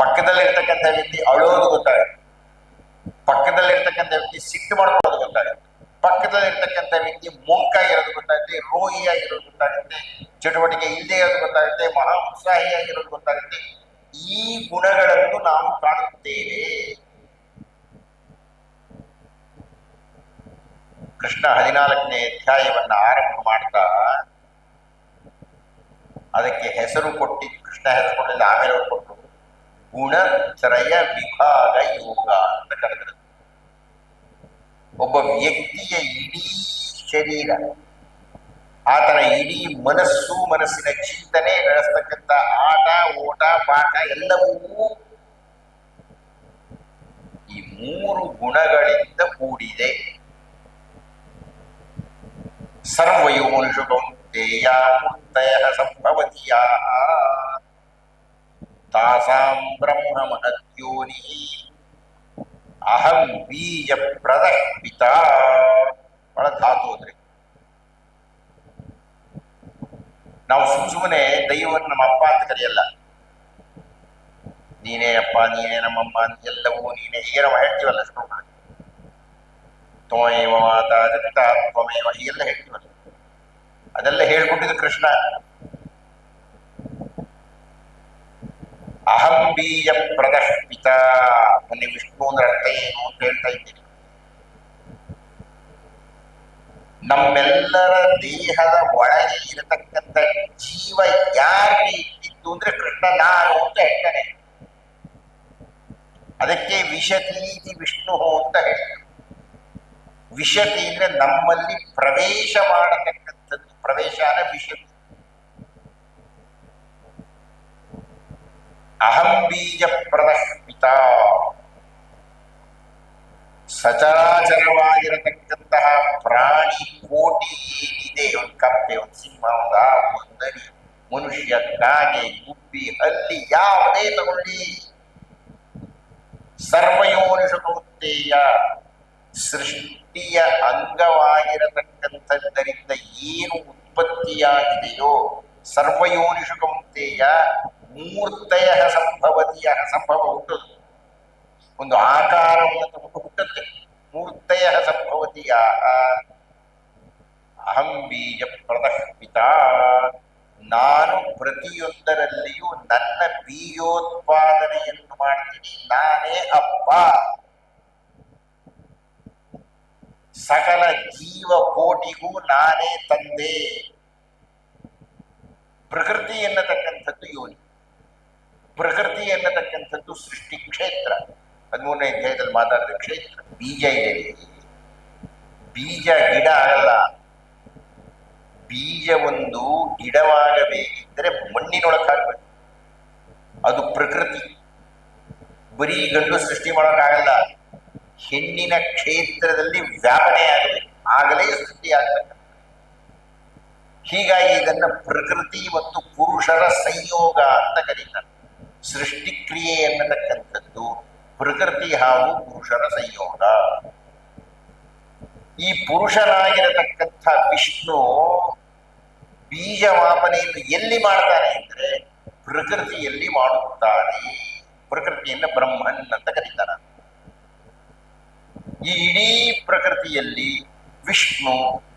ಪಕ್ಕದಲ್ಲಿರ್ತಕ್ಕಂಥ ವ್ಯಕ್ತಿ ಅಳೋದು ಗೊತ್ತಾಗುತ್ತೆ, ಪಕ್ಕದಲ್ಲಿರ್ತಕ್ಕಂಥ ವ್ಯಕ್ತಿ ಸಿಟ್ಟು ಮಾಡ್ಕೊಳ್ಳೋದು ಗೊತ್ತಾಗುತ್ತೆ, ಪಕ್ಕದಲ್ಲಿರ್ತಕ್ಕಂಥ ವ್ಯಕ್ತಿ ಮೊಂಕಾಗಿರೋದು ಗೊತ್ತಾಗುತ್ತೆ, ರೋಗಿಯಾಗಿರೋದು ಗೊತ್ತಾಗುತ್ತೆ, ಚಟುವಟಿಕೆ ಇಲ್ಲದೆ ಇರೋದು ಗೊತ್ತಾಗುತ್ತೆ, ಮಹಾ ಉತ್ಸಾಹಿಯಾಗಿರೋದು ಗೊತ್ತಾಗುತ್ತೆ. ಈ ಗುಣಗಳನ್ನು ನಾವು ಕಾಣುತ್ತೇವೆ. ಕೃಷ್ಣ 14ನೇ ಅಧ್ಯಾಯವನ್ನ ಆರಂಭ ಮಾಡ್ತಾ ಅದಕ್ಕೆ ಹೆಸರು ಕೊಟ್ಟಿದ್ದು, ಕೃಷ್ಣ ಹೆಸರು ಕೊಟ್ಟಿದ್ದು ಆಮೇಲೆ ಅವರು ಕೊಟ್ಟರು, ಗುಣತ್ರಯ ವಿಭಾಗ ಯೋಗ ಅಂತ ಕರೆದರು. ಒಬ್ಬ ವ್ಯಕ್ತಿಯ ಇಡೀ ಶರೀರ, ಆತನ ಇಡೀ ಮನಸ್ಸು, ಮನಸ್ಸಿನ ಚಿಂತನೆ, ನಡೆಸ್ತಕ್ಕಂಥ ಆಟ ಓಟ ಪಾಠ ಎಲ್ಲವೂ ಈ 3 ಗುಣಗಳಿಂದ ಕೂಡಿದೆ. ಸರ್ವಯೋನಿಷು ಕೌಂತೆಯ ಮೂರ್ತಯಃ ಸಂಭವತಿಯಾಃ ತಾಸಾಂ ಬ್ರಹ್ಮ ಮಹದ್ಯೋನಿ ಅಹಂ ಬೀಜ ಪ್ರದಃ ಪಿತಾ. ಬಹಳ ಧಾತು ಅಂದ್ರೆ ನಾವು ಸುಮ್ಮನೆ ದೈವವನ್ನು ನಮ್ಮ ಅಪ್ಪ ಅಂತ ಕರೆಯಲ್ಲ. ನೀನೇ ಅಪ್ಪ, ನೀನೇ ನಮ್ಮಮ್ಮ ಅಂತ ಎಲ್ಲವೂ ನೀನೇ ಹೀಗೆ ನಾವು ಹೇಳ್ತೀವಲ್ಲ ಶ್ಲೋಕ. ತ್ವಮೇವ ಮಾತಾ ಜಗತ ತ್ವಮೇವ ಹೀಗೆಲ್ಲ ಹೇಳ್ತೀವಲ್ಲ, ಅದೆಲ್ಲ ಹೇಳ್ಕೊಟ್ಟಿದ್ದು ಕೃಷ್ಣ. ಅಹಂ ಬೀಜ ಪ್ರದಃ ಪಿತಾ. ಮೊನ್ನೆ ವಿಷ್ಣು ಅಂದ್ರೆ ಅರ್ಥ ಏನು ಅಂತ ಹೇಳ್ತಾ ಇದ್ದೀನಿ. ನಮ್ಮೆಲ್ಲರ ದೇಹದ ಒಳಗೆ ಇರತಕ್ಕಂಥ ಜೀವ ಯಾರಿಗೆ ಇಟ್ಟಿದ್ದು ಅಂದ್ರೆ ಕೃಷ್ಣ ನಾನು ಅಂತ ಹೇಳ್ತಾನೆ. ಅದಕ್ಕೆ ವಿಶತೀತಿ ವಿಷ್ಣು ಅಂತ ಹೇಳ್ತಾರೆ. ವಿಶತಿ ಅಂದ್ರೆ ನಮ್ಮಲ್ಲಿ ಪ್ರವೇಶ ಮಾಡತಕ್ಕಂಥದ್ದು, ಪ್ರವೇಶನ ವಿಶತಿ. ಅಹಂ ಬೀಜ ಪ್ರದಃ ಪಿತಾ. ಸಚರಾಚರವಾಗಿರತಕ್ಕಂತಹ ಪ್ರಾಣಿ ಕೋಟಿ ಏನಿದೆ, ಒಂದು ಕಪ್ಪೆ, ಒಂದು ಸಿಂಹ, ಒಂದು ಹಾವು, ಒಂದು ನರಿ, ಮನುಷ್ಯ, ಕಾಗೆ, ಗುಬ್ಬಿ, ಹಲ್ಲಿ, ಯಾವುದೇ ತಗೊಳ್ಳಿ, ಸರ್ವಯೋನಿಷು ಕೌಂತೆಯ ಸೃಷ್ಟಿಯ ಅಂಗವಾಗಿರತಕ್ಕಂಥದ್ದರಿಂದ ಏನು ಉತ್ಪತ್ತಿಯಾಗಿದೆಯೋ, ಸರ್ವಯೋನಿಷು ಕೌಂತೆಯ ಮೂರ್ತಯ ಸಂಭವತಿಯ. ಸಂಭವ ಹುಟ್ಟುದು, ಒಂದು ಆಕಾರವನ್ನು ತಗೊಂಡು ಹುಟ್ಟುತ್ತೆ. ಮೂರ್ತಯ ಸಂಭವತಿಯ ಅಹಂ ಬೀಜ ಪ್ರದಃ ಪಿತಾ. ನಾನು ಪ್ರತಿಯೊಂದರಲ್ಲಿಯೂ ನನ್ನ ಬೀಜೋತ್ಪಾದನೆಯನ್ನು ಮಾಡ್ತೀನಿ. ನಾನೇ ಅಪ್ಪ. ಸಕಲ ಜೀವ ಕೋಟಿಗೂ ನಾನೇ ತಂದೆ. ಪ್ರಕೃತಿ ಎನ್ನತಕ್ಕಂಥದ್ದು ಯೋನಿ, ಪ್ರಕೃತಿ ಎನ್ನತಕ್ಕಂಥದ್ದು ಸೃಷ್ಟಿ ಕ್ಷೇತ್ರ. 13ನೇ ಅಧ್ಯಾಯದಲ್ಲಿ ಮಾತಾಡಿದ ಕ್ಷೇತ್ರ. ಬೀಜ ಇದೆ, ಬೀಜ ಗಿಡ ಆಗಲ್ಲ. ಬೀಜ ಒಂದು ಗಿಡವಾಗಬೇಕಿದ್ದರೆ ಮಣ್ಣಿನೊಳಗೆ ಹಾಕ್ಬೇಕು, ಅದು ಪ್ರಕೃತಿ. ಬರೀ ಗಂಡು ಸೃಷ್ಟಿ ಮಾಡೋಕ್ಕಾಗಲ್ಲ, ಹೆಣ್ಣಿನ ಕ್ಷೇತ್ರದಲ್ಲಿ ವ್ಯಾಪನೆ ಆಗಬೇಕು, ಆಗಲೇ ಸೃಷ್ಟಿ ಆಗಬೇಕು. ಹೀಗಾಗಿ ಇದನ್ನ ಪ್ರಕೃತಿ ಮತ್ತು ಪುರುಷರ ಸಂಯೋಗ ಅಂತ ಕರೀತಾರೆ. ಸೃಷ್ಟಿಕ್ರಿಯೆ ಎನ್ನತಕ್ಕಂಥದ್ದು ಪ್ರಕೃತಿ ಹಾಗೂ ಪುರುಷರ ಸಂಯೋಗ. ಈ ಪುರುಷನಾಗಿರತಕ್ಕಂಥ ವಿಷ್ಣು ಬೀಜವಾಪನೆಯನ್ನು ಎಲ್ಲಿ ಮಾಡ್ತಾನೆ ಅಂದ್ರೆ ಪ್ರಕೃತಿಯಲ್ಲಿ ಮಾಡುತ್ತಾನೆ. ಪ್ರಕೃತಿಯನ್ನು ಬ್ರಹ್ಮನ್ ಅಂತ ಕರೀತಾನೆ. ಈ ಇಡೀ ಪ್ರಕೃತಿಯಲ್ಲಿ ವಿಷ್ಣು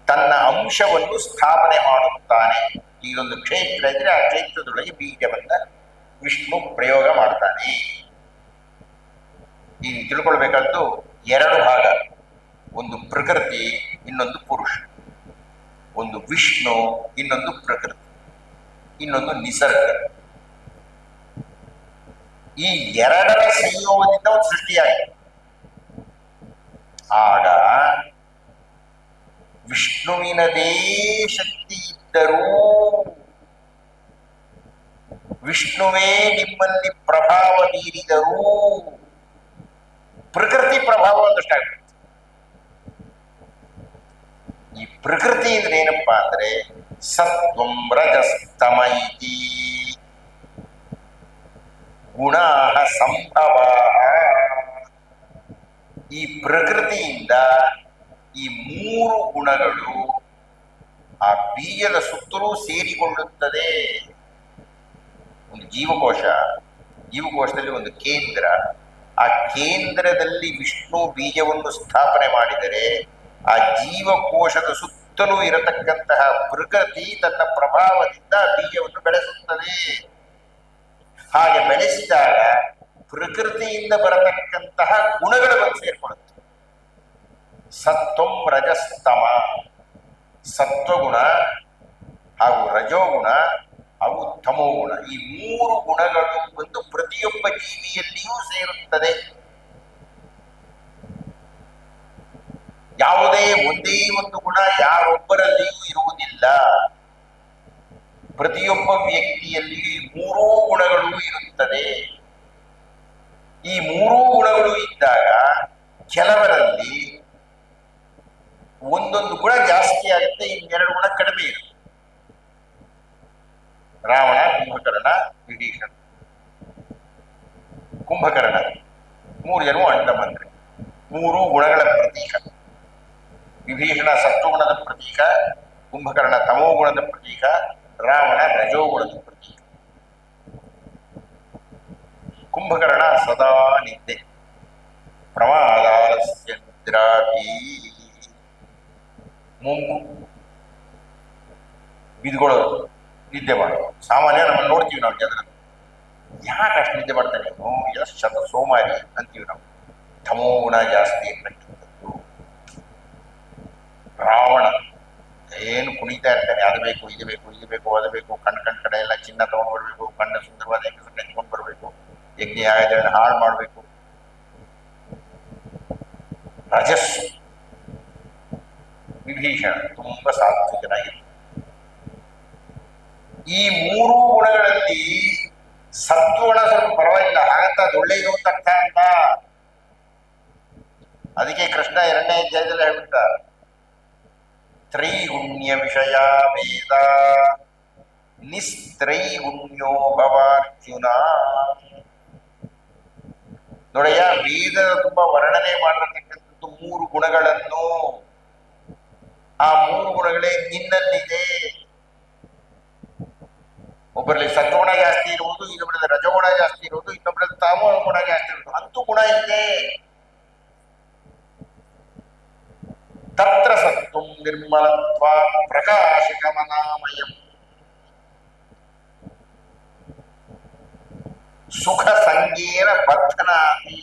ತನ್ನ ಅಂಶವನ್ನು ಸ್ಥಾಪನೆ ಮಾಡುತ್ತಾನೆ. ಈಗೊಂದು ಕ್ಷೇತ್ರ ಇದ್ರೆ ಆ ಕ್ಷೇತ್ರದೊಳಗೆ ಬೀಜವನ್ನ ವಿಷ್ಣು ಪ್ರಯೋಗ ಮಾಡ್ತಾನೆ. ಈಗ ತಿಳ್ಕೊಳ್ಬೇಕಾದ್ದು 2 ಭಾಗ, ಒಂದು ಪ್ರಕೃತಿ, ಇನ್ನೊಂದು ಪುರುಷ. ಒಂದು ವಿಷ್ಣು, ಇನ್ನೊಂದು ಪ್ರಕೃತಿ, ಇನ್ನೊಂದು ನಿಸರ್ಗ. ಈ 2ರ ಸಂಯೋಗದಿಂದ ಒಂದು ಸೃಷ್ಟಿಯಾಗಿದೆ. ಆಗ ವಿಷ್ಣುವಿನದೇ ಶಕ್ತಿ ಇದ್ದರೂ, ವಿಷ್ಣುವೇ ನಿಮ್ಮಲ್ಲಿ ಪ್ರಭಾವ ಬೀರಿದರೂ ಪ್ರಕೃತಿ ಪ್ರಭಾವ ಒಂದಷ್ಟಾಗುತ್ತೆ. ಈ ಪ್ರಕೃತಿ ಅಂದ್ರೆ ಏನಪ್ಪಾ ಅಂದ್ರೆ ಸತ್ವಂ ರಜಸ್ತಮ ಇತಿ ಗುಣಾಃ ಸಂಭವ. ಈ ಪ್ರಕೃತಿಯಿಂದ ಈ 3 ಗುಣಗಳು ಆ ಬೀಜದ ಸುತ್ತಲೂ ಸೇರಿಕೊಳ್ಳುತ್ತದೆ. ಒಂದು ಜೀವಕೋಶ, ಜೀವಕೋಶದಲ್ಲಿ ಒಂದು ಕೇಂದ್ರ, ಆ ಕೇಂದ್ರದಲ್ಲಿ ವಿಷ್ಣು ಬೀಜವನ್ನು ಸ್ಥಾಪನೆ ಮಾಡಿದರೆ ಆ ಜೀವಕೋಶದ ಸುತ್ತಲೂ ಇರತಕ್ಕಂತಹ ಪ್ರಕೃತಿ ತನ್ನ ಪ್ರಭಾವದಿಂದ ಬೀಜವನ್ನು ಬೆಳೆಸುತ್ತದೆ. ಹಾಗೆ ಬೆಳೆಸಿದಾಗ ಪ್ರಕೃತಿಯಿಂದ ಬರತಕ್ಕಂತಹ ಗುಣಗಳು ಬಂದು ಸೇರ್ಕೊಳ್ಳುತ್ತೆ. ಸತ್ವಂ ರಜಸ್ತಮ, ಸತ್ವಗುಣ ಹಾಗೂ ರಜೋಗುಣ ಹಾಗೂ ತಮೋಗುಣ, ಈ ಮೂರು ಗುಣಗಳು ಬಂದು ಪ್ರತಿಯೊಬ್ಬ ಜೀವಿಯಲ್ಲಿಯೂ ಸೇರುತ್ತದೆ. ಯಾವುದೇ ಒಂದೇ ಒಂದು ಗುಣ ಯಾರೊಬ್ಬರಲ್ಲಿಯೂ ಇರುವುದಿಲ್ಲ. ಪ್ರತಿಯೊಬ್ಬ ವ್ಯಕ್ತಿಯಲ್ಲಿ ಮೂರೂ ಗುಣಗಳು ಇರುತ್ತದೆ. ಈ ಮೂರೂ ಗುಣಗಳು ಇದ್ದಾಗ ಕೆಲವರಲ್ಲಿ ಒಂದೊಂದು ಗುಣ ಜಾಸ್ತಿ ಆಗುತ್ತೆ, ಇನ್ನೆರಡು ಗುಣ ಕಡಿಮೆ ಇರುತ್ತೆ. ರಾವಣ, ಕುಂಭಕರ್ಣ, ವಿಭೀಷಣ. ಕುಂಭಕರ್ಣ ಮೂರು ಜನ ಅಣ್ಣ ತಮ್ಮಂದ್ರೆ, ಮೂರು ಗುಣಗಳ ಪ್ರತೀಕ. ವಿಭೀಷಣ ಸತ್ವಗುಣದ ಪ್ರತೀಕ, ಕುಂಭಕರ್ಣ ತಮೋಗುಣದ ಪ್ರತೀಕ, ರಾವಣ ರಜೋಗುಣದ ಪ್ರತೀಕ. ಕುಂಭಕರ್ಣ ಸದಾ ನಿದ್ದೆ, ಪ್ರಮಾದಾಲಸ್ಯ ನಿದ್ರಾಭಿ, ಮುಂಗು ಬಿದ್ಕೊಳ್ಳೋದು, ನಿದ್ದೆ ಮಾಡೋದು. ಸಾಮಾನ್ಯ ನಮ್ಮನ್ನು ನೋಡ್ತೀವಿ ನಾವು ಜನರನ್ನು, ಯಾಕೆ ಅಷ್ಟು ನಿದ್ದೆ ಮಾಡ್ತಾನೆ ನೀವು, ಎಷ್ಟು ಶತ ಸೋಮಾರಿ ಅಂತೀವಿ ನಾವು. ತಮೋಗುಣ ಜಾಸ್ತಿ ಇರ್ತಕ್ಕಂಥದ್ದು. ರಾವಣ ಏನು ಕುಣಿತಾ ಇರ್ತಾನೆ, ಅದು ಬೇಕು ಇದು ಬೇಕು ಇದು ಬೇಕು ಅದು ಬೇಕು, ಕಣ್ಣು ಕಡೆ ಎಲ್ಲ ಚಿನ್ನ ತಗೊಂಡು ಬರ್ಬೇಕು, ಕಣ್ಣ ಸುಂದರವಾದ ಹೆಂಗಸನ್ನು ನೆಚ್ಕೊಂಡು ಬರ್ಬೇಕು, ಯಜ್ಞ ಯಾಗಗಳನ್ನು ಹಾಳು ಮಾಡಬೇಕು. ರಜಸ್ಸು. ವಿಭೀಷಣ ತುಂಬಾ ಸಾತ್ವಿಕನಾಗಿದೆ. ಈ ಮೂರು ಗುಣಗಳಲ್ಲಿ ಸತ್ವಗುಣ ಸ್ವಲ್ಪ ಪರವಾಗಿಲ್ಲ, ಹಾಗಂತ ಅದು ಒಳ್ಳೆಯದು ಅಂತ ಅರ್ಥ ಅಂತ. ಅದಕ್ಕೆ ಕೃಷ್ಣ 2ನೇ ಅಧ್ಯಾಯದಲ್ಲಿ ಹೇಳ್ಬಿಟ್ಟ, ತ್ರೈಗುಣ್ಯ ವಿಷಯ ವೇದ ನಿಸ್ತ್ರೈಗುಣ್ಯೋ ಭವಾರ್ಜುನ. ನೋಡಯ್ಯ, ವೇದ ತುಂಬಾ ವರ್ಣನೆ ಮಾಡಿರತಕ್ಕಂಥದ್ದು ಮೂರು ಗುಣಗಳನ್ನು. ಆ ಮೂರು ಗುಣಗಳೇ ನಿನ್ನಲ್ಲಿದೆ. ಒಬ್ಬರಲ್ಲಿ ಸತ್ವಗುಣ ಜಾಸ್ತಿ ಇರುವುದು, ಇನ್ನೊಬ್ಬರಲ್ಲಿ ರಜಗುಣ ಜಾಸ್ತಿ ಇರುವುದು, ಇನ್ನೊಬ್ಬರಲ್ಲಿ ತಮೋ ಗುಣ ಜಾಸ್ತಿ ಇರುವುದು, ಅಂತೂ ಗುಣ ಇದೆ. ತತ್ರ ಸತ್ವಂ ನಿರ್ಮಲತ್ವ ಪ್ರಕಾಶಕಮನಾಮಯಂ ಸುಖ ಸಂಗೇನ ಬದ್ಧನಾತಿ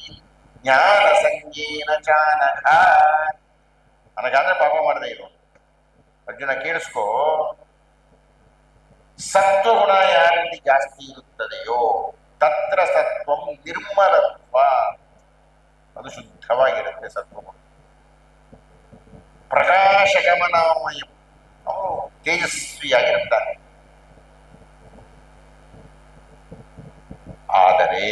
ಜ್ಞಾನ ಸಂಗೇನ ಚಾನಘ. ನನಗಾದ್ರೆ ಪಾಪ ಮಾಡದೆ ಇರು ಅರ್ಜುನ, ಕೇಳಿಸ್ಕೋ. ಸತ್ವಗುಣ ಯಾರಲ್ಲಿ ಜಾಸ್ತಿ ಇರುತ್ತದೆಯೋ ತತ್ರ ಸತ್ವಂ ನಿರ್ಮಲತ್ವ, ಅದು ಶುದ್ಧವಾಗಿರುತ್ತೆ ಸತ್ವಗುಣ. ಪ್ರಕಾಶಗಮನಾಮಯ, ಅವನು ತೇಜಸ್ವಿಯಾಗಿರುತ್ತಾನೆ. ಆದರೆ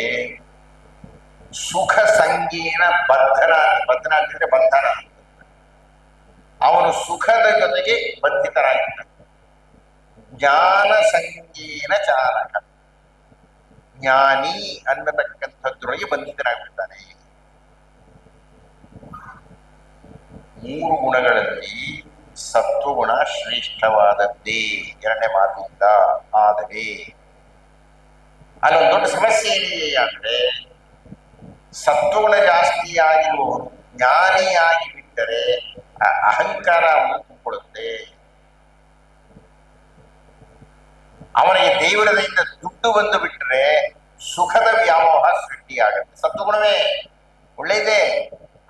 ಸುಖ ಸಂಗೀನ ಬದ್ಧನ, ಬದ್ಧನ ಅಂತಂದ್ರೆ ಬಂಧನ, ಅವನು ಸುಖದ ಜೊತೆಗೆ ಬಂಧಿತನಾಗಿರ್ತಾನೆ. ಜ್ಞಾನ ಸಂಗೀನ ಚಾಲಕ, ಜ್ಞಾನಿ ಅನ್ನತಕ್ಕಂಥದ್ರೊಳಗೆ ಬಂಧಿತನಾಗ್ಬಿಡ್ತಾನೆ. ಮೂರು ಗುಣಗಳಲ್ಲಿ ಸತ್ವಗುಣ ಶ್ರೇಷ್ಠವಾದದ್ದೇ, 2ನೇ ಮಾತಿಂದ. ಆದರೆ ಅಲ್ಲೊಂದು ದೊಡ್ಡ ಸಮಸ್ಯೆ ಏನಿದೆ ಅಂದ್ರೆ, ಸತ್ವಗುಣ ಜಾಸ್ತಿ ಆಗಿರುವವರು ಜ್ಞಾನಿಯಾಗಿ ಬಿಟ್ಟರೆ ಅಹಂಕಾರ ಅವನು ತುಂಬಿಕೊಳ್ಳುತ್ತೆ. ಅವನಿಗೆ ದೇವರದಿಂದ ದುಡ್ಡು ಬಂದು ಬಿಟ್ಟರೆ ಸುಖದ ವ್ಯಾಮೋಹ ಸೃಷ್ಟಿಯಾಗುತ್ತೆ. ಸತ್ವಗುಣವೇ ಒಳ್ಳೆಯದೇ,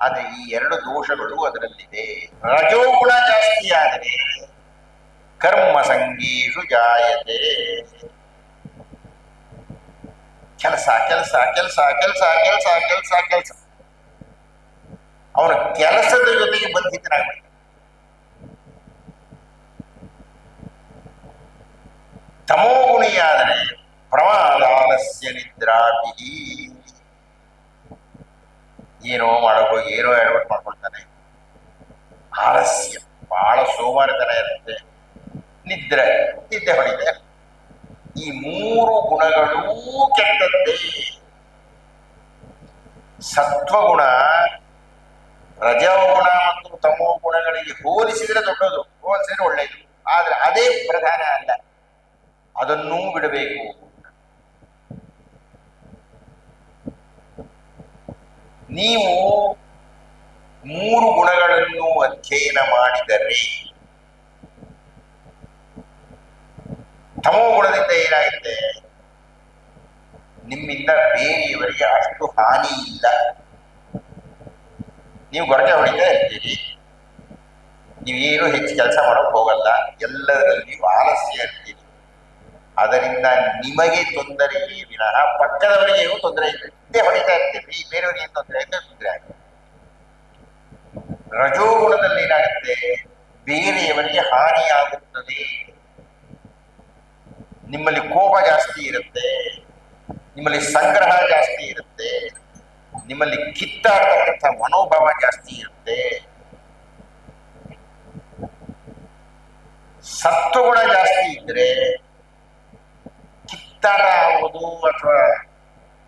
ಆದರೆ ಈ 2 ದೋಷಗಳು ಅದರಲ್ಲಿದೆ. ರಜೋಗುಣ ಜಾಸ್ತಿ ಆದರೆ ಕರ್ಮ ಸಂಗೀಷು ಜಾಯತೆ. ಕೆಲಸ ಕೆಲಸ ಕೆಲಸ ಕೆಲಸ ಕೆಲಸ ಕೆಲಸ ಕೆಲಸ, ಅವನ ಕೆಲಸದ ಜೊತೆಗೆ ಬಂಧಿತನಾಗಬೇಕು. ತಮೋಗುಣಿಯಾದರೆ ಪ್ರಮಾದಾಲಸ್ಯ ನಿದ್ರಾಭಿ, ಏನೋ ಮಾಡೋದು ಏನೋ ಎಡವಟ್ಟು ಮಾಡ್ಕೊಳ್ತಾನೆ. ಆಲಸ್ಯ, ಬಹಳ ಸೋಮಾರಿತನ ಇರುತ್ತೆ. ನಿದ್ರೆ ಹೊಡಿದೆ. ಈ ಮೂರು ಗುಣಗಳೂ ಕೆಟ್ಟದ್ದೇ. ಸತ್ವಗುಣ ರಜೋಗುಣ ಮತ್ತು ತಮೋ ಗುಣಗಳಿಗೆ ಹೋಲಿಸಿದ್ರೆ ದೊಡ್ಡದು, ಹೋಲಿಸಿದ್ರೆ ಒಳ್ಳೆಯದು. ಆದ್ರೆ ಅದೇ ಪ್ರಧಾನ ಅಲ್ಲ, ಅದನ್ನೂ ಬಿಡಬೇಕು. ನೀವು 3 ಗುಣಗಳನ್ನು ಅಧ್ಯಯನ ಮಾಡಿದರೆ ತಮೋ ಗುಣದಿಂದ ಏನಾಗುತ್ತೆ, ನಿಮ್ಮಿಂದ ಬೇರೆಯವರಿಗೆ ಅಷ್ಟು ಹಾನಿ ಇಲ್ಲ. ನೀವು ಗೊರಟೆ ಹೊಡಿತಾ ಇರ್ತೀರಿ, ನೀವೇನು ಹೆಚ್ಚು ಕೆಲಸ ಮಾಡೋಕೆ ಹೋಗಲ್ಲ, ಎಲ್ಲದರಲ್ಲಿ ಆಲಸ್ಯ ಇರ್ತೀರಿ. ಅದರಿಂದ ನಿಮಗೆ ತೊಂದರೆಯೇ ವಿನಃ ಪಕ್ಕದವರಿಗೆ ಏನು ತೊಂದರೆ ಇಲ್ಲ. ಇದ್ದೇ ಹೊಡಿತಾ ಇರ್ತೀರಿ, ಬೇರೆಯವರಿಗೆ ಏನು ತೊಂದರೆ ಇದೆ, ತೊಂದರೆ ಆಗುತ್ತೆ. ರಜೋಗುಣದಲ್ಲಿ ಏನಾಗುತ್ತೆ, ಬೇರೆಯವರಿಗೆ ಹಾನಿಯಾಗುತ್ತದೆ. ನಿಮ್ಮಲ್ಲಿ ಕೋಪ ಜಾಸ್ತಿ ಇರುತ್ತೆ, ನಿಮ್ಮಲ್ಲಿ ಸಂಗ್ರಹ ಜಾಸ್ತಿ ಇರುತ್ತೆ, ನಿಮ್ಮಲ್ಲಿ ಕಿತ್ತಾಡ್ತಕ್ಕಂಥ ಮನೋಭಾವ ಜಾಸ್ತಿ ಇರುತ್ತೆ. ಸತ್ವಗುಣ ಜಾಸ್ತಿ ಇದ್ರೆ ಕಿತ್ತಾಟ ಆಗುವುದು ಅಥವಾ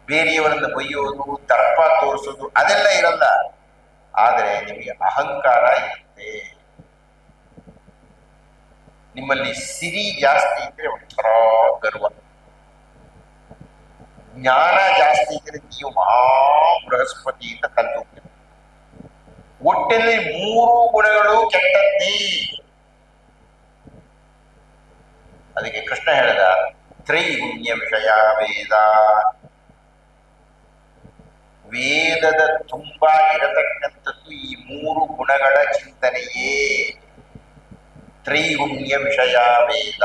ಬೇರೆಯವರನ್ನು ಬೈಯೋದು, ದರ್ಪ ತೋರಿಸೋದು ಅದೆಲ್ಲ ಇರಲ್ಲ. ಆದರೆ ನಿಮಗೆ ಅಹಂಕಾರ ಇರುತ್ತೆ. ನಿಮ್ಮಲ್ಲಿ ಸಿರಿ ಜಾಸ್ತಿ ಇದ್ರೆ ಒಂಥರ ಗರ್ವ, ಜ್ಞಾನ ಜಾಸ್ತಿ ಇದ್ರೆ ನೀವು ಮಹಾ ಬೃಹಸ್ಪತಿಯಿಂದ ಕಲಿತು ಹೋಗ್ತೀರಿ. ಒಟ್ಟಿನಲ್ಲಿ 3 ಗುಣಗಳು ಕೆಟ್ಟದ್ದೇ. ಅದಕ್ಕೆ ಕೃಷ್ಣ ಹೇಳಿದ ತ್ರೈಗುಣ್ಯ ವಿಷಯ ವೇದ. ವೇದದ ತುಂಬಾ ಇರತಕ್ಕಂಥದ್ದು ಈ 3 ಗುಣಗಳ ಚಿಂತನೆಯೇ. ತ್ರೈಗುಣ್ಯ ವಿಷಯ ವೇದ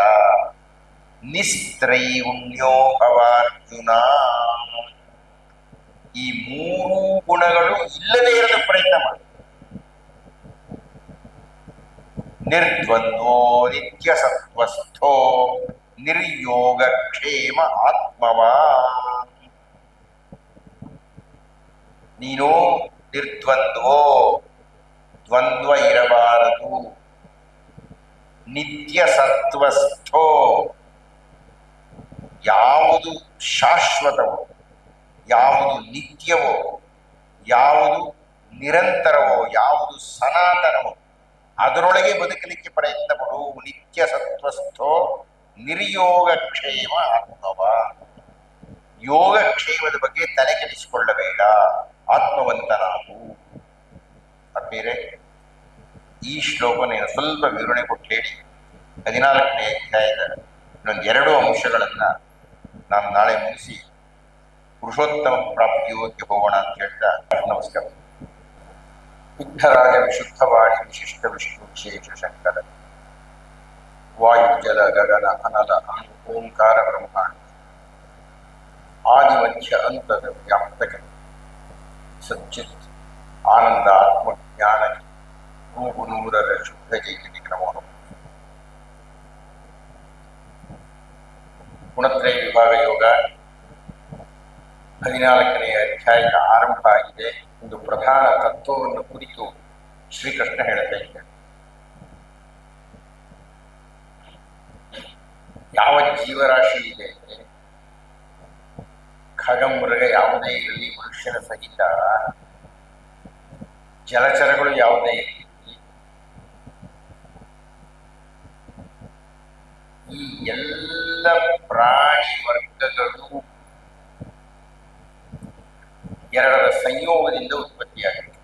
ನಿಸ್ತ್ರೈಗುಣ್ಯೋ ಭವಾರ್ಜುನ. ಈ 3 ಗುಣಗಳು ಇಲ್ಲದೆ ಇರದ ಪ್ರಯತ್ನ ಮಾಡಿ. ನಿರ್ದ್ವಂದ್ವೋ ನಿತ್ಯ ಸತ್ವಸ್ಥೋ ನಿರ್ಯೋಗ ಕ್ಷೇಮ ಆತ್ಮವಾನ್. ನೀನು ನಿರ್ದ್ವಂದ್ವೋ, ದ್ವಂದ್ವ ಇರಬಾರದು. ನಿತ್ಯ ಸತ್ವಸ್ಥೋ, ಯಾವುದು ಶಾಶ್ವತವೋ, ಯಾವುದು ನಿತ್ಯವೋ, ಯಾವುದು ನಿರಂತರವೋ, ಯಾವುದು ಸನಾತನವೋ ಅದರೊಳಗೆ ಬದುಕಲಿಕ್ಕೆ ಪ್ರಯತ್ನ ಪಡು. ನಿತ್ಯ ಸತ್ವಸ್ಥೋ ನಿರ್ಯೋಗ ಕ್ಷೇಮ ಆತ್ಮವ. ಯೋಗಕ್ಷೇಮದ ಬಗ್ಗೆ ತಲೆ ಕೆಡಿಸಿಕೊಳ್ಳಬೇಡ, ಆತ್ಮವಂತನಾಗು. ಬೇರೆ ಈ ಶ್ಲೋಕನ ಸ್ವಲ್ಪ ವಿವರಣೆ ಕೊಟ್ಟು ಹೇಳಿ 14ನೇ ಅಧ್ಯಾಯದ ಇನ್ನೊಂದು 2 ಅಂಶಗಳನ್ನ ನಾನು ನಾಳೆ ಮುಗಿಸಿ ಪುರುಷೋತ್ತಮ ಪ್ರಾಪ್ತಿಯೋಗ್ಯ ಹೋಗೋಣ ಅಂತ ಹೇಳ್ತಾ ನಮಸ್ಕಾರ. ವಿಘ್ನರಾಜ ವಿಶುದ್ಧವಾಣಿ ವಿಶಿಷ್ಟ ವಿಷ್ಣು ವಿಶೇಷ ಶಂಕರ ವಾಯು ಜಲ ಗಗನ ಅನಲ ಅಣು ಓಂಕಾರ ಬ್ರಹ್ಮಾಂಡ ಆದಿಮಧ್ಯ ಅಂತದ ವ್ಯಾಪ್ತಕ ಸಚ್ಚಿತ್ ಆನಂದ ಆತ್ಮಜ್ಞಾನ ನೂರು ನೂರರ ಶುದ್ಧ ಜೈತಿಗೆ ನಮೋ. ಗುಣತ್ರಯ ವಿಭಾಗ ಯೋಗ 14ನೇ ಅಧ್ಯಾಯದ ಆರಂಭ ಆಗಿದೆ. ಒಂದು ಪ್ರಧಾನ ತತ್ವವನ್ನು ಕುರಿತು ಶ್ರೀಕೃಷ್ಣ ಹೇಳ್ತಾ ಇದ್ದಾರೆ. ಯಾವ ಜೀವರಾಶಿ ಇದೆ, ಖಗಮೃಗ ಯಾವುದೇ ಇರಲಿ, ಮನುಷ್ಯನ ಸಹಿತ ಜಲಚರಗಳು ಯಾವುದೇ ಇರಲಿ, ಈ ಎಲ್ಲ ಪ್ರಾಣಿ ವರ್ಗಗಳು 2ರ ಸಂಯೋಗದಿಂದ ಉತ್ಪತ್ತಿಯಾಗುತ್ತೆ.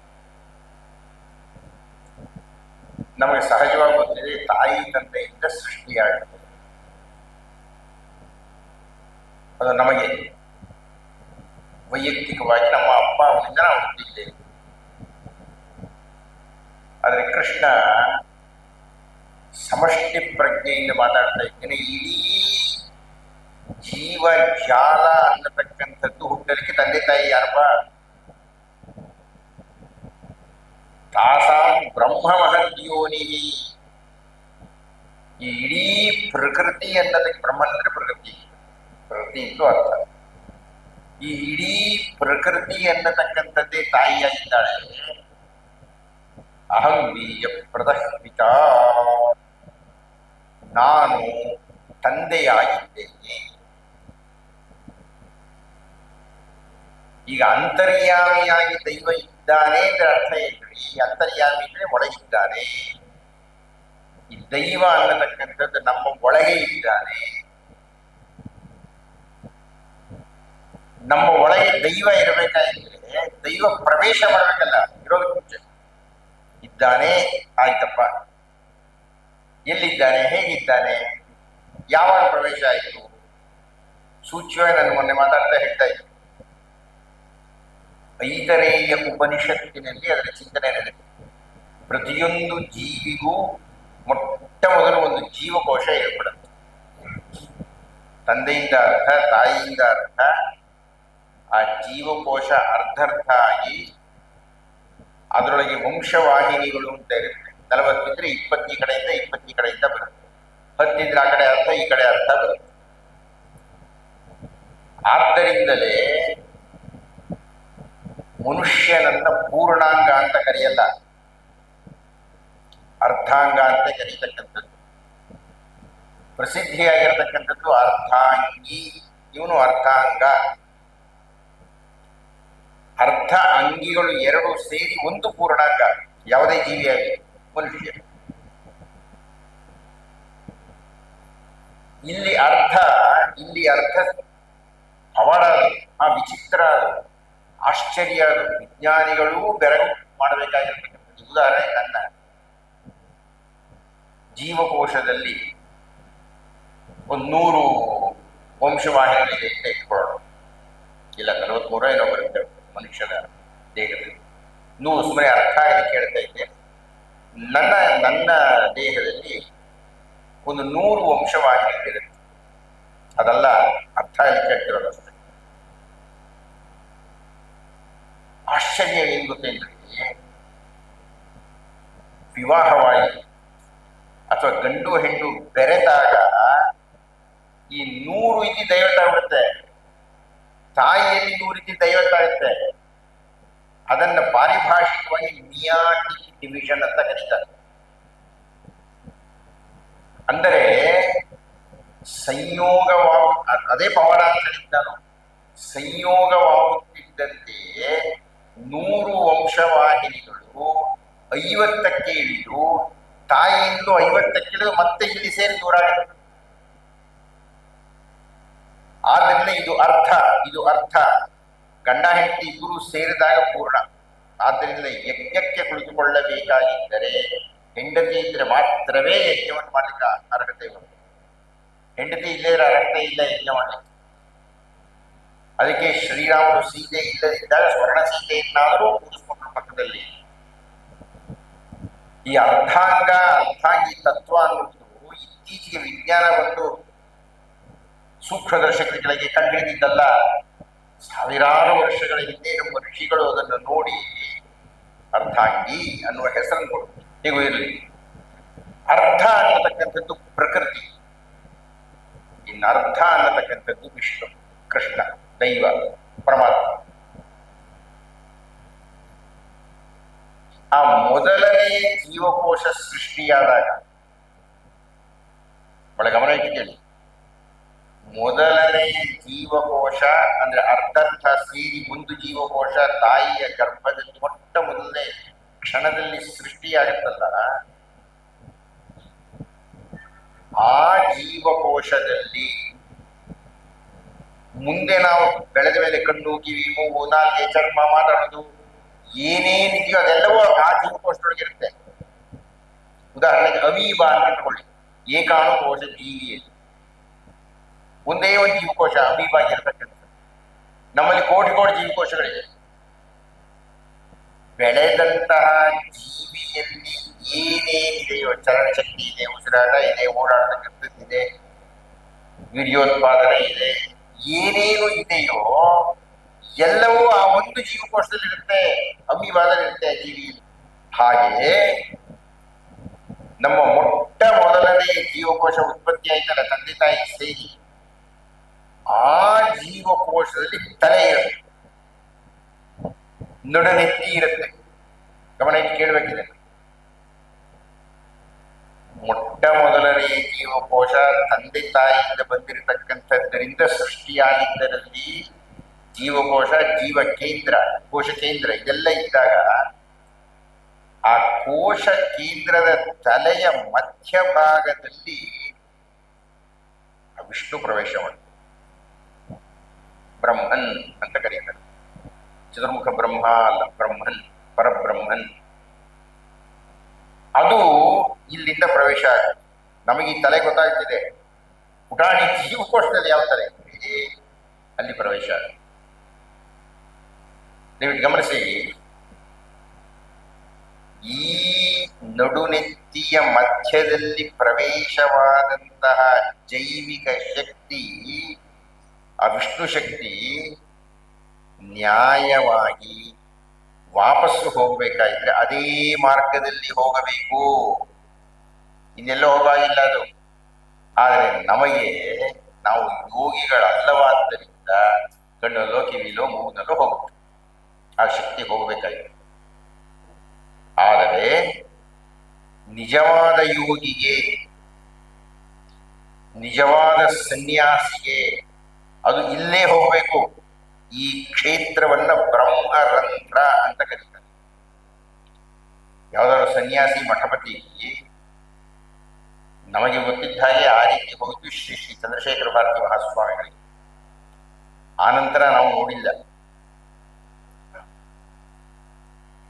ನಮಗೆ ಸಹಜವಾಗಿ ಗೊತ್ತಿದೆ, ತಾಯಿ ತಂದೆಯಿಂದ ಸೃಷ್ಟಿಯಾಗುತ್ತೆ. ಅದು ನಮಗೆ ವೈಯಕ್ತಿಕವಾಗಿ ನಮ್ಮ ಅಪ್ಪ ಅವನಿಂದ ನಾವು ಹುಟ್ಟಿದ್ದೇವೆ. ಆದರೆ ಕೃಷ್ಣ ಸಮಷ್ಟಿ ಪ್ರಜ್ಞೆಯಿಂದ ಮಾತಾಡ್ತಾ ಇದ್ದೇನೆ. ಇಡೀ ಜೀವ ಜಾಲ ಅನ್ನತಕ್ಕಂಥದ್ದು ಹುಟ್ಟಲಿಕ್ಕೆ ತಂದೆ ತಾಯಿ ಯಾರಪ್ಪ? ತಾಸಾಂ ಬ್ರಹ್ಮ ಮಹದ್ಯೋನಿ. ಈ ಇಡೀ ಪ್ರಕೃತಿ ಅನ್ನೋದಕ್ಕೆ, ಬ್ರಹ್ಮ ಅಂದ್ರೆ ಪ್ರಕೃತಿ, ಪ್ರಕೃತಿ ಇದ್ದು ಅರ್ಥ. ಈ ಇಡೀ ಪ್ರಕೃತಿ ಅನ್ನತಕ್ಕಂಥದ್ದೇ ತಾಯಿಯಾಗಿದ್ದಾಳೆ. ಅಹಂ ಬೀಜ ಪ್ರದಃ ಪಿತಾ, ನಾನು ತಂದೆಯಾಗಿದ್ದೇನೆ. ಈಗ ಅಂತರ್ಯಾಮಿಯಾಗಿ ದೈವ ಇದ್ದಾನೆ ಅಂದ್ರೆ ಅರ್ಥ ಏನ್ರಿ? ಈ ಅಂತರ್ಯಾಮಿ ಅಂದ್ರೆ ಒಳಗಿದ್ದಾನೆ. ಈ ದೈವ ಅನ್ನತಕ್ಕಂಥದ್ದು ನಮ್ಮ ಒಳಗೆ ಇದ್ದಾನೆ. ನಮ್ಮ ಒಳಗೆ ದೈವ ಇರಬೇಕಾಗಿದ್ರೆ ದೈವ ಪ್ರವೇಶ ಮಾಡಬೇಕಲ್ಲ, ಇರೋದಕ್ಕೆ ಮುಂಚೆ ಇದ್ದಾನೆ, ಆಯ್ತಪ್ಪ, ಎಲ್ಲಿದ್ದಾನೆ, ಹೇಗಿದ್ದಾನೆ, ಯಾವಾಗ ಪ್ರವೇಶ ಆಯಿತು, ಸೂಚ್ಯವಾಗಿ ನಾನು ಮೊನ್ನೆ ಮಾತಾಡ್ತಾ ಹೇಳ್ತಾ ಇದ್ದೆ. ಐತರೇಯ ಉಪನಿಷತ್ತಿನಲ್ಲಿ ಅದರ ಚಿಂತನೆ ನಡೆದಿದೆ. ಪ್ರತಿಯೊಂದು ಜೀವಿಗೂ ಮೊಟ್ಟ ಮೊದಲು ಒಂದು ಜೀವಕೋಶ ಏರ್ಪಡುತ್ತೆ. ತಂದೆಯಿಂದ ಅರ್ಥ, ತಾಯಿಯಿಂದ ಅರ್ಥ, ಆ ಜೀವಕೋಶ ಅರ್ಧರ್ಥ ಆಗಿ ಅದರೊಳಗೆ ವಂಶವಾಹಿನಿಗಳು ಅಂತ ಇರುತ್ತೆ. 40 ಇದ್ರೆ 20 ಈ ಕಡೆಯಿಂದ 20 ಈ ಕಡೆಯಿಂದ ಬರುತ್ತೆ. 10 ಇದ್ರೆ ಆ ಕಡೆ ಅರ್ಥ, ಈ ಕಡೆ ಅರ್ಥ ಬರುತ್ತೆ. ಆದ್ದರಿಂದಲೇ ಮನುಷ್ಯನನ್ನ ಪೂರ್ಣಾಂಗ ಅಂತ ಕರೆಯಲ್ಲ, ಅರ್ಧಾಂಗ ಅಂತ ಕರೀತಕ್ಕಂಥದ್ದು. ಪ್ರಸಿದ್ಧಿಯಾಗಿರ್ತಕ್ಕಂಥದ್ದು ಅರ್ಧಾಂಗಿ, ಇವನು ಅರ್ಧಾಂಗ. ಅರ್ಧ ಅಂಗಿಗಳು ಎರಡು ಸೇರಿ ಒಂದು ಪೂರ್ಣಾಂಗ, ಯಾವುದೇ ಜೀವಿಯಾಗಿ ಮನುಷ್ಯ. ಇಲ್ಲಿ ಅರ್ಥ ಪವಾಡ, ಆ ವಿಚಿತ್ರ, ಆಶ್ಚರ್ಯ, ವಿಜ್ಞಾನಿಗಳೂ ಬೆರಗು ಮಾಡಬೇಕಾಗಿರ್ತಕ್ಕಂಥದ್ದು. ಉದಾಹರಣೆ, ನನ್ನ ಜೀವಕೋಶದಲ್ಲಿ 100 ವಂಶವಾಹಿಗಳಿದೆ ಅಂತ ಇಟ್ಕೊಳ್ಳೋಣ. ಇಲ್ಲ 43 ಏನೋ ಬರುತ್ತೆ ಮನುಷ್ಯನ ದೇಹದಲ್ಲಿ. 100 ಸುಮ್ಮನೆ ಅರ್ಥ ಆಗಲಿಕ್ಕೆ ಹೇಳ್ತಾ ಇದ್ದೆ. ನನ್ನ ದೇಹದಲ್ಲಿ ಒಂದು 100 ವಂಶವಾಹಿಗಳಿರುತ್ತೆ. ಅದೆಲ್ಲ ಅರ್ಥ ಆಗಲಿಕ್ಕೆ ಹೇಳ್ತಿರೋದು ಅಷ್ಟೇ. ಆಶ್ಚರ್ಯ ಏನು ಗೊತ್ತೇನ್ರಿ, ವಿವಾಹವಾಗಿ ಅಥವಾ ಗಂಡು ಹೆಣ್ಣು ಬೆರೆತಾಗ ಈ 100 ರೀತಿ ದೈವತ್ತಾಗುತ್ತೆ. ತಾಯಿಯಲ್ಲಿ 100 ರೀತಿ ದೈವತ್ತಾಗುತ್ತೆ. ಅದನ್ನ ಪಾರಿಭಾಷಿಕವಾಗಿ ಮಿಯಾಟಿಕ್ ಡಿವಿಷನ್ ಅಂತ ಕರೀತಾರೆ. ಅಂದರೆ ಸಂಯೋಗವಾಗು, ಅದೇ ಪವಾಡ ಅಂತ ಹೇಳಿದ್ದು ನಾನು. ಸಂಯೋಗವಾಗುತ್ತಿದ್ದಂತೆಯೇ 100 ವಂಶವಾಹಿನಿಗಳು 50ಕ್ಕೆ ಇಳಿದು, ತಾಯಿಯಿಂದ 50ಕ್ಕೆ ಇಳಿದು ಮತ್ತೆ ಇಲ್ಲಿ ಸೇರಿ ದೂರಾಗುತ್ತೆ. ಆದ್ದರಿಂದ ಇದು ಅರ್ಥ ಗಂಡ ಹೆಂಡತಿ ಇಬ್ಬರು ಸೇರಿದಾಗ ಪೂರ್ಣ. ಆದ್ದರಿಂದ ಯಜ್ಞಕ್ಕೆ ಕುಳಿತುಕೊಳ್ಳಬೇಕಾಗಿದ್ದರೆ ಹೆಂಡತಿ ಇದ್ರೆ ಮಾತ್ರವೇ ಯಜ್ಞವನ್ನು ಮಾಡಲಿಕ್ಕೆ ಅರ್ಹತೆ ಉಂಟು. ಹೆಂಡತಿ ಇಲ್ಲೇ ಅರ್ಹತೆ ಇಲ್ಲ ಯಜ್ಞ ಮಾಡಲಿಕ್ಕೆ. ಅದಕ್ಕೆ ಶ್ರೀರಾಮರು ಸೀತೆ ಇಲ್ಲದಿದ್ದಾಗ ಸ್ವರ್ಣ ಸೀತೆಯನ್ನಾದರೂ ಕೂರಿಸ್ಕೊಂಡ್ರು ಪಕ್ಕದಲ್ಲಿ. ಈ ಅರ್ಧಾಂಗಿ ತತ್ವ ಅನ್ನೋದು ಇತ್ತೀಚೆಗೆ ವಿಜ್ಞಾನ ಬಂದು ಸೂಕ್ಷ್ಮದರ್ಶಕಗಳಿಗೆ ಕಂಡುಹಿಡಿದಿದ್ದಲ್ಲ. ಸಾವಿರಾರು ವರ್ಷಗಳ ಹಿಂದೆ ನಮ್ಮ ಋಷಿಗಳು ಅದನ್ನು ನೋಡಿ ಅರ್ಧಾಂಗಿ ಅನ್ನುವ ಹೆಸರನ್ನು ಕೊಟ್ಟು. ಹೀಗೂ ಇರಲಿ, ಅರ್ಧ ಅನ್ನತಕ್ಕಂಥದ್ದು ಪ್ರಕೃತಿ, ಇನ್ನು ಅರ್ಧ ಅನ್ನತಕ್ಕಂಥದ್ದು ವಿಷ್ಣು, ಕೃಷ್ಣ, ದೈವ, ಪರಮಾತ್ಮ. ಆ ಮೊದಲನೇ ಜೀವಕೋಶ ಸೃಷ್ಟಿಯಾದಾಗ, ಬಹಳ ಗಮನ ಇಟ್ಟು ಕೇಳಿ, ಮೊದಲನೇ ಜೀವಕೋಶ ಅಂದ್ರೆ ಅರ್ಧರ್ಥ ಸೇರಿ ಒಂದು ಜೀವಕೋಶ ತಾಯಿಯ ಗರ್ಭದಲ್ಲಿ ಮೊಟ್ಟ ಮೊದಲನೇ ಕ್ಷಣದಲ್ಲಿ ಸೃಷ್ಟಿಯಾಗುತ್ತಲ್ಲ, ಆ ಜೀವಕೋಶದಲ್ಲಿ ಮುಂದೆ ನಾವು ಬೆಳೆದ ಮೇಲೆ ಕಣ್ಣು, ಕಿವಿ, ಮೂಗು, ನಾಲಿಗೆ, ಚರ್ಮ, ಮಾತಾಡೋದು ಏನೇನಿದೆಯೋ ಅದೆಲ್ಲವೂ ಆ ಜೀವಕೋಶದೊಳಗಿರುತ್ತೆ. ಉದಾಹರಣೆಗೆ ಅಮೀಬಾ ಅಂತ ತಗೊಳ್ಳಿ, ಏಕಾಣುಕೋಶ ಜೀವಿಯಲ್ಲಿ ಒಂದೇ ಒಂದು ಜೀವಕೋಶ ಅಮೀಬಾ ಆಗಿರ್ತಕ್ಕಂಥ. ನಮ್ಮಲ್ಲಿ ಕೋಟಿ ಜೀವಕೋಶಗಳಿವೆ. ಬೆಳೆದಂತಹ ಜೀವಿಯಲ್ಲಿ ಏನೇನಿದೆಯೋ, ಚಲನಶಕ್ತಿ ಇದೆ, ಉಸಿರಾಟ ಇದೆ, ಓಡಾಡತಕ್ಕಂಥದ್ದಿದೆ, ವೀರ್ಯೋತ್ಪಾದನೆ ಇದೆ, ಏನೇನು ಇದೆಯೋ ಎಲ್ಲವೂ ಆ ಒಂದು ಜೀವಕೋಶದಲ್ಲಿ ಇರುತ್ತೆ, ಅಮೀಬಾದಲ್ಲಿ ಇರುತ್ತೆ ಆ ಜೀವಿಯಲ್ಲಿ. ಹಾಗೆಯೇ ನಮ್ಮ ಮೊಟ್ಟ ಮೊದಲನೇ ಜೀವಕೋಶ ಉತ್ಪತ್ತಿ ಆಯ್ತಲ್ಲ ತಂದೆ ತಾಯಿ ಸೇರಿ, ಆ ಜೀವಕೋಶದಲ್ಲಿ ತಲೆ ಇರುತ್ತೆ, ನಡುನೆತ್ತಿ ಇರುತ್ತೆ. ಗಮನ ಇಟ್ಟು ಕೇಳಬೇಕಿದೆ. ಮೊಟ್ಟ ಮೊದಲನೇ ಜೀವಕೋಶ ತಂದೆ ತಾಯಿಯಿಂದ ಬಂದಿರತಕ್ಕಂಥದ್ದರಿಂದ ಸೃಷ್ಟಿಯಾಗಿದ್ದರಲ್ಲಿ ಜೀವಕೋಶ, ಜೀವ ಕೇಂದ್ರ, ಕೋಶ ಕೇಂದ್ರ ಇದೆಲ್ಲ ಇದ್ದಾಗ ಆ ಕೋಶ ಕೇಂದ್ರದ ತಲೆಯ ಮಧ್ಯಭಾಗದಲ್ಲಿ ವಿಷ್ಣು ಪ್ರವೇಶ ಮಾಡ್ತಾರೆ. ಬ್ರಹ್ಮನ್ ಅಂತ ಕರೀತಾರೆ. ಚತುರ್ಮುಖ ಬ್ರಹ್ಮ ಅಲ್ಲ, ಬ್ರಹ್ಮನ್, ಪರಬ್ರಹ್ಮನ್. ಅದು ಇಲ್ಲಿಂದ ಪ್ರವೇಶ ಆಗುತ್ತೆ. ನಮಗೆ ಈ ತಲೆ ಗೊತ್ತಾಗ್ತಿದೆ, ಪುಟಾಣಿ ಜೀವಕೋಶದಲ್ಲಿ ಯಾವ ತಲೆ ಅಲ್ಲಿ ಪ್ರವೇಶ ಆಗುತ್ತೆ. ನೀವು ಗಮನಿಸಿ, ಈ ನಡುನೆತ್ತಿಯ ಮಧ್ಯದಲ್ಲಿ ಪ್ರವೇಶವಾದಂತಹ ಜೈವಿಕ ಶಕ್ತಿ, ಆ ವಿಷ್ಣು ಶಕ್ತಿ ನ್ಯಾಯವಾಗಿ ವಾಪಸ್ಸು ಹೋಗಬೇಕಾಗಿದ್ರೆ ಅದೇ ಮಾರ್ಗದಲ್ಲಿ ಹೋಗಬೇಕು, ಇನ್ನೆಲ್ಲೋ ಹೋಗಾಗಿಲ್ಲ ಅದು. ಆದರೆ ನಮಗೆ, ನಾವು ಯೋಗಿಗಳಲ್ಲವಾದ್ದರಿಂದ ಕಣ್ಣಲ್ಲೋ ಕಿವಿಲೋ ಮೂಗಿನಲ್ಲೋ ಹೋಗುತ್ತೆ, ಆ ಶಕ್ತಿ ಹೋಗಬೇಕಾಗಿದೆ. ಆದರೆ ನಿಜವಾದ ಯೋಗಿಗೆ, ನಿಜವಾದ ಸನ್ಯಾಸಿಗೆ ಅದು ಇಲ್ಲೇ ಹೋಗಬೇಕು. ಈ ಕ್ಷೇತ್ರವನ್ನ ಬ್ರಹ್ಮರಂಧ್ರ ಅಂತ ಕರೀತಾರೆ. ಯಾವ್ದಾದ್ರು ಸನ್ಯಾಸಿ ಮಠಪತಿ ನಮಗೆ ಗೊತ್ತಿದ್ದ ಹಾಗೆ ಆ ರೀತಿ ಹೋಗಿದ್ದು ಶ್ರೀ ಶ್ರೀ ಚಂದ್ರಶೇಖರ ಭಾರತಿ ಮಹಾಸ್ವಾಮಿಗಳಿಗೆ. ಆನಂತರ ನಾವು ನೋಡಿಲ್ಲ.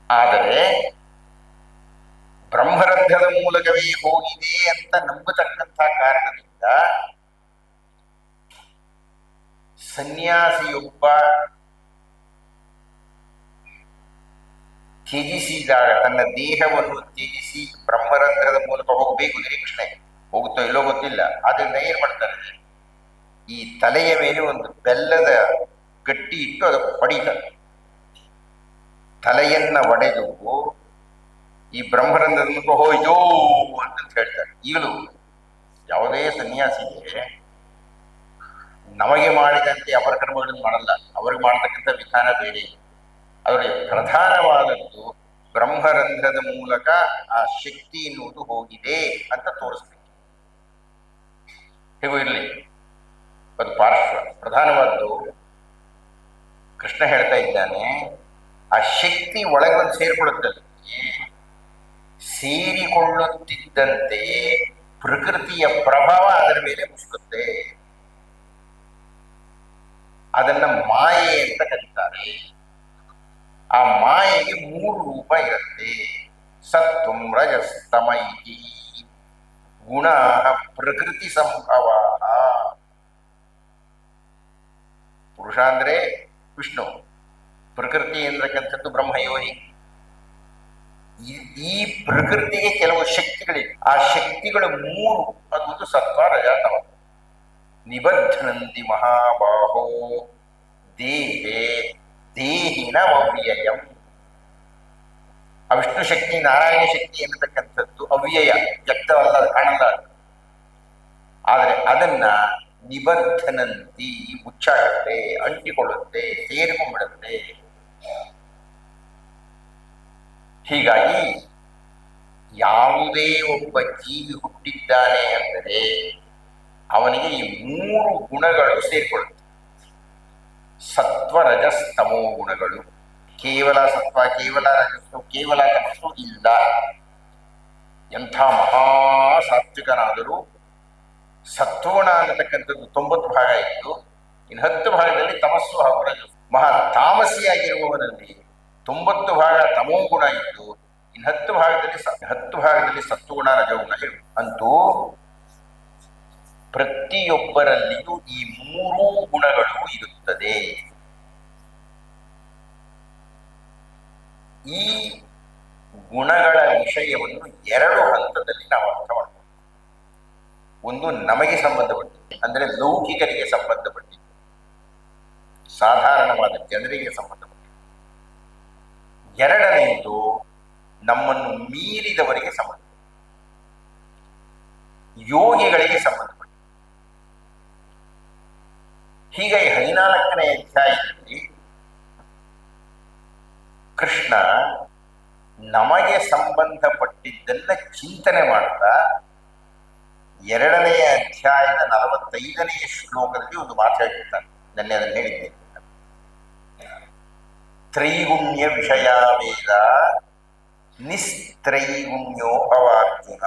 ಆದರೆ ಬ್ರಹ್ಮರಂಧ್ರದ ಮೂಲಕವೇ ಹೋಗಿದೆ ಅಂತ ನಂಬತಕ್ಕಂಥ ಕಾರಣದಿಂದ ಸನ್ಯಾಸಿಯೊಬ್ಬ ತ್ಯಜಿಸಿದಾಗ, ತನ್ನ ದೇಹವನ್ನು ತ್ಯಜಿಸಿ ಬ್ರಹ್ಮರಂಧ್ರದ ಮೂಲಕ ಹೋಗಬೇಕು ನಿರೀಕ್ಷಣೆ, ಹೋಗುತ್ತೋ ಇಲ್ಲೋ ಗೊತ್ತಿಲ್ಲ. ಆದ್ರಿಂದ ಏನ್ ಮಾಡ್ತಾರೆ, ಈ ತಲೆಯ ಮೇಲೆ ಒಂದು ಬೆಲ್ಲದ ಗಟ್ಟಿ ಇಟ್ಟು ಅದಕ್ಕೆ ಹೊಡಿತಾರೆ. ತಲೆಯನ್ನ ಒಡೆದು ಈ ಬ್ರಹ್ಮರಂಧ್ರದ ಮೂಲಕ ಹೋಯ್ತೋ ಅಂತ ಹೇಳ್ತಾರೆ. ಈಗಲೂ ಯಾವುದೇ ಸನ್ಯಾಸಿಗೆ ನಮಗೆ ಮಾಡಿದಂತೆ ಅವರ ಕರ್ಮಗಳನ್ನು ಮಾಡಲ್ಲ, ಅವ್ರಿಗೆ ಮಾಡತಕ್ಕಂಥ ವಿಧಾನ ಬೇರೆ. ಅವರಿಗೆ ಪ್ರಧಾನವಾದದ್ದು ಬ್ರಹ್ಮರಂಧ್ರದ ಮೂಲಕ ಆ ಶಕ್ತಿ ಎನ್ನುವುದು ಹೋಗಿದೆ ಅಂತ ತೋರಿಸ್ಬೇಕು. ಹೇಗೂ ಇರಲಿ, ಅದು ಪಾರ್ಶ್ವ. ಪ್ರಧಾನವಾದ್ದು ಕೃಷ್ಣ ಹೇಳ್ತಾ ಇದ್ದಾನೆ, ಆ ಶಕ್ತಿ ಒಳಗೊಂದು ಸೇರಿಕೊಳ್ಳುತ್ತದೆ. ಸೇರಿಕೊಳ್ಳುತ್ತಿದ್ದಂತೆ ಪ್ರಕೃತಿಯ ಪ್ರಭಾವ ಅದರ ಮೇಲೆ ಮುಸುಕುತ್ತೆ. ಅದನ್ನ ಮಾಯೆ ಅಂತ ಕರೀತಾರೆ. ಆ ಮಾಯೆಗೆ 3 ರೂಪ ಇರುತ್ತೆ. ಸತ್ವಂ ರಜಸ್ತಮ ಇತಿ ಗುಣ ಪ್ರಕೃತಿ ಸಂಭವ. ಪುರುಷ ಅಂದ್ರೆ ವಿಷ್ಣು, ಪ್ರಕೃತಿ ಎಂದಕ್ಕಂಥದ್ದು ಬ್ರಹ್ಮಯೋನಿ. ಈ ಪ್ರಕೃತಿಗೆ ಕೆಲವು ಶಕ್ತಿಗಳಿವೆ. ಆ ಶಕ್ತಿಗಳು 3, ಅದು ಸತ್ವ ರಜ ತಮ. ನಿಬಧ್ನಂತಿ ಮಹಾಬಾಹೋ ದೇಹೇ ದೇಹಿನ ಅವ್ಯಯಂ. ಆ ವಿಷ್ಣು ಶಕ್ತಿ, ನಾರಾಯಣ ಶಕ್ತಿ ಎನ್ನತಕ್ಕಂಥದ್ದು ಅವ್ಯಯ, ವ್ಯಕ್ತವಲ್ಲ, ಕಾಣಲ್ಲ. ಆದರೆ ಅದನ್ನ ನಿಬಧ್ನಂತಿ, ಮುಚ್ಚಾಗುತ್ತೆ, ಅಂಟಿಕೊಳ್ಳುತ್ತೆ, ಸೇರಿಕೊಂಡ್ಬಿಡುತ್ತೆ. ಹೀಗಾಗಿ ಯಾವುದೇ ಒಬ್ಬ ಜೀವಿ ಹುಟ್ಟಿದ್ದಾನೆ ಅಂದರೆ ಅವನಿಗೆ ಈ 3 ಗುಣಗಳು ಸೇರಿಕೊಳ್ಳುತ್ತೆ. ಸತ್ವ ರಜಸ್ತಮೋ ಗುಣಗಳು. ಕೇವಲ ಸತ್ವ, ಕೇವಲ ರಜಸ್ಸು, ಕೇವಲ ತಮಸ್ಸು ಇಲ್ಲ. ಎಂಥ ಮಹಾ ಸಾತ್ವಿಕನಾದರೂ ಸತ್ವಗುಣ ಅನ್ನತಕ್ಕಂಥದ್ದು 90 ಭಾಗ ಇದ್ದು, ಇನ್ನು 10 ಭಾಗದಲ್ಲಿ ತಮಸ್ಸು ಹಾಗೂ ರಜಸ್ಸು. ಮಹಾ ತಾಮಸಿಯಾಗಿರುವವನಲ್ಲಿ 90 ಭಾಗ ತಮೋ ಗುಣ ಇದ್ದು, ಇನ್ನು 10 ಭಾಗದಲ್ಲಿ ಸತ್ವಗುಣ ರಜಗುಣ ಇರು. ಅಂತೂ ಪ್ರತಿಯೊಬ್ಬರಲ್ಲಿಯೂ ಈ 3 ಗುಣಗಳು ಇರುತ್ತದೆ. ಈ ಗುಣಗಳ ವಿಷಯವನ್ನು 2 ಹಂತದಲ್ಲಿ ನಾವು ಅರ್ಥ ಮಾಡ್ತೀವಿ. ಒಂದು ನಮಗೆ ಸಂಬಂಧಪಟ್ಟಿದ್ದು, ಅಂದರೆ ಲೌಕಿಕರಿಗೆ ಸಂಬಂಧಪಟ್ಟಿದ್ದು, ಸಾಧಾರಣವಾದ ಜನರಿಗೆ ಸಂಬಂಧಪಟ್ಟಿದ್ದು. ಎರಡನೆಯದು ನಮ್ಮನ್ನು ಮೀರಿದವರಿಗೆ ಸಂಬಂಧ, ಯೋಗಿಗಳಿಗೆ ಸಂಬಂಧಪಟ್ಟಿದ್ದು. ಹೀಗೆ 14ನೇ ಅಧ್ಯಾಯದಲ್ಲಿ ಕೃಷ್ಣ ನಮಗೆ ಸಂಬಂಧಪಟ್ಟಿದ್ದನ್ನ ಚಿಂತನೆ ಮಾಡ್ತಾ 2ನೇ ಅಧ್ಯಾಯದ 45ನೇ ಶ್ಲೋಕದಲ್ಲಿ ಒಂದು ಮಾತಾಡಿರ್ತಾನೆ. ನೆನ್ನೆ ಅದನ್ನು ಹೇಳಿದ್ದೇನೆ. ತ್ರೈಗುಣ್ಯ ವಿಷಯ ವೇದ ನಿಸ್ತ್ರೈಗುಣ್ಯೋ ಭವಾರ್ಜುನ.